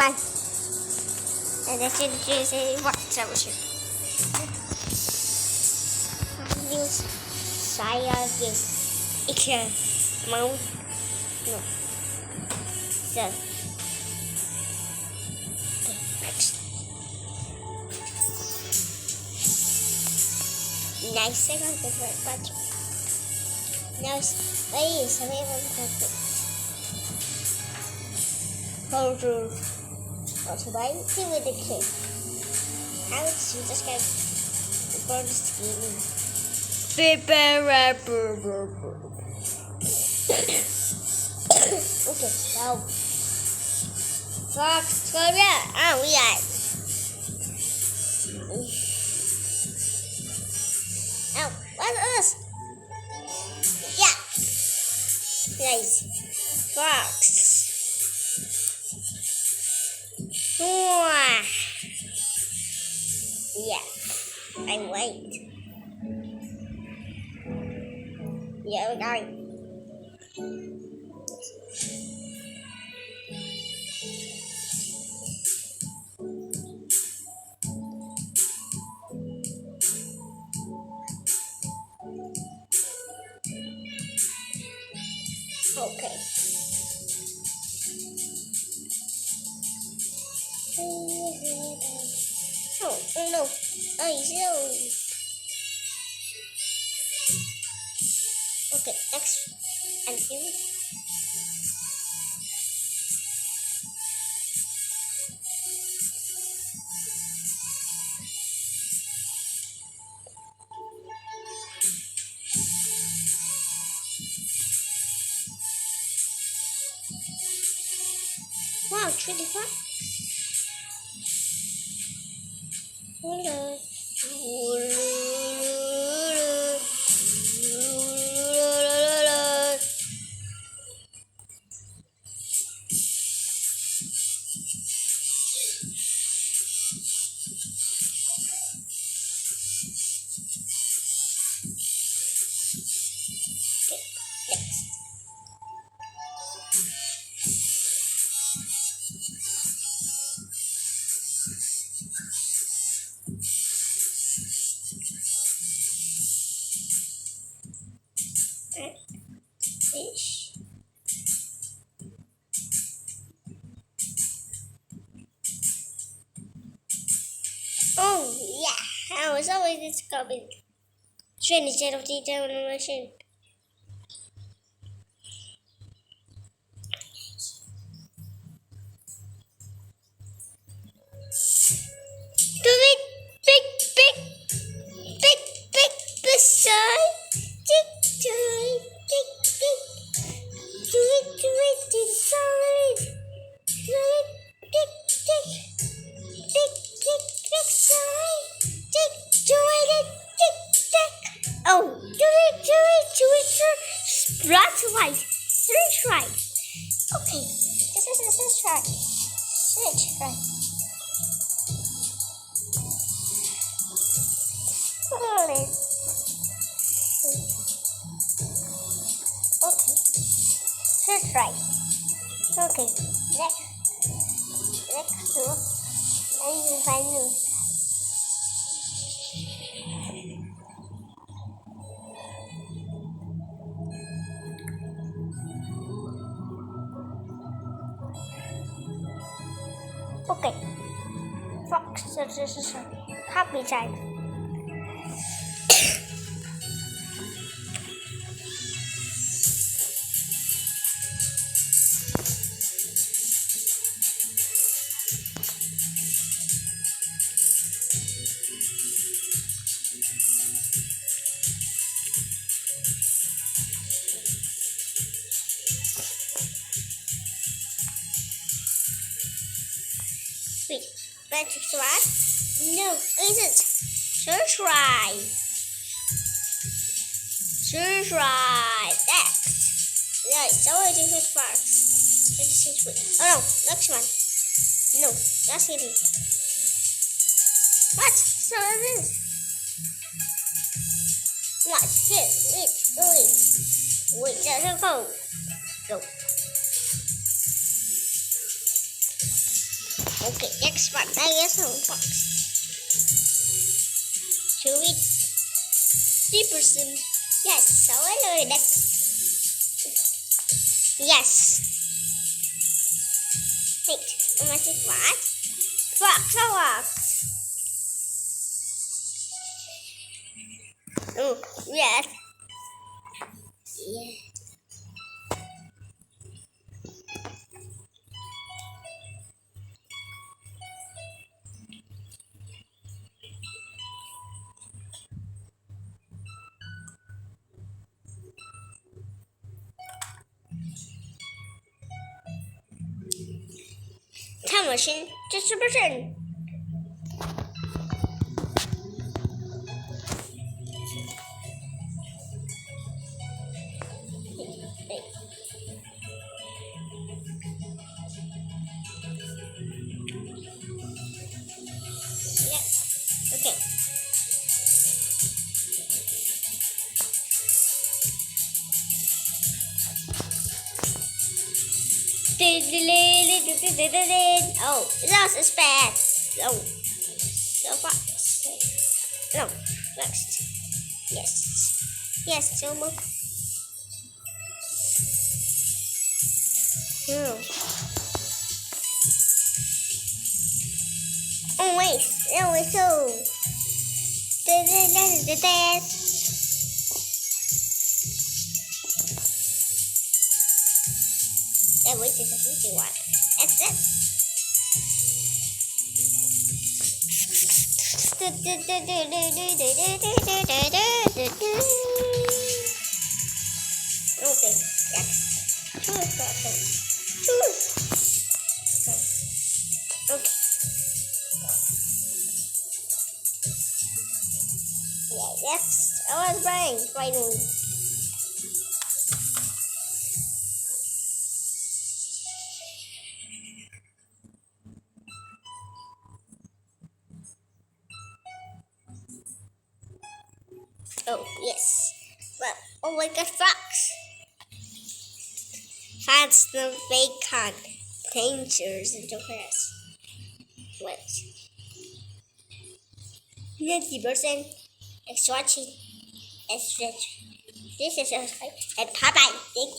Bye. And that's it. Just what's up with you? News. Saya game. Ikea. Mount. No. So. Okay. Next. Nice second good but nice. Wait, something perfect. Hold on. Also, why see with the kid? How would you just get before the scheme? Okay, now. Fox, go yeah. Oh, yeah. Now, what's us? Yeah. Nice. Fox. Yeah, I'm late. Yeah, we're going. Okay. Oh no. Oh, so. Okay, next. And here. Wow, 25. Hello. Okay, next. Fish. Oh, yeah. I was always discovering. Train instead of detail on the machine. Do it big, big, big, big, beside. Tick, tick, tick, tick. Do it, inside. Do it, tick, tick, tick, tick, tick, side. Tick, do it, tick, tick. Oh, do it, That's right. Search right. Okay, this is right. Search right. Okay. Search right. Okay. Next to I will find you. Okay. Fox searches happy time. Wait, magic sword? No, isn't. Search right. Search right. Next. Yeah, it's always different parts. Oh no, next one. No, that's it. What? So this. What's this? Wait, there's a phone. Go. Okay, next one. I guess no fox. Should we 3%? Yes, so anyway, next. Yes. Wait, I it what? Fox, fox. Oh, yes. Yeah. Time machine, just a person. Wait. Yes. Okay. Oh, that was bad. Oh, so fast. No, next. Yes. Yes, so much. No. Oh, wait. No, wait, so. Yeah, wait, it's a easy one. That's it. Okay, yes. Choose button. Choose. Okay. Yeah, yes. I was right. Finally. Oh, yes. Well, oh my god, fox. That's the bacon. Dangers and depressed. What? 90%. Thanks for watching. This is and bye bye. Thank you.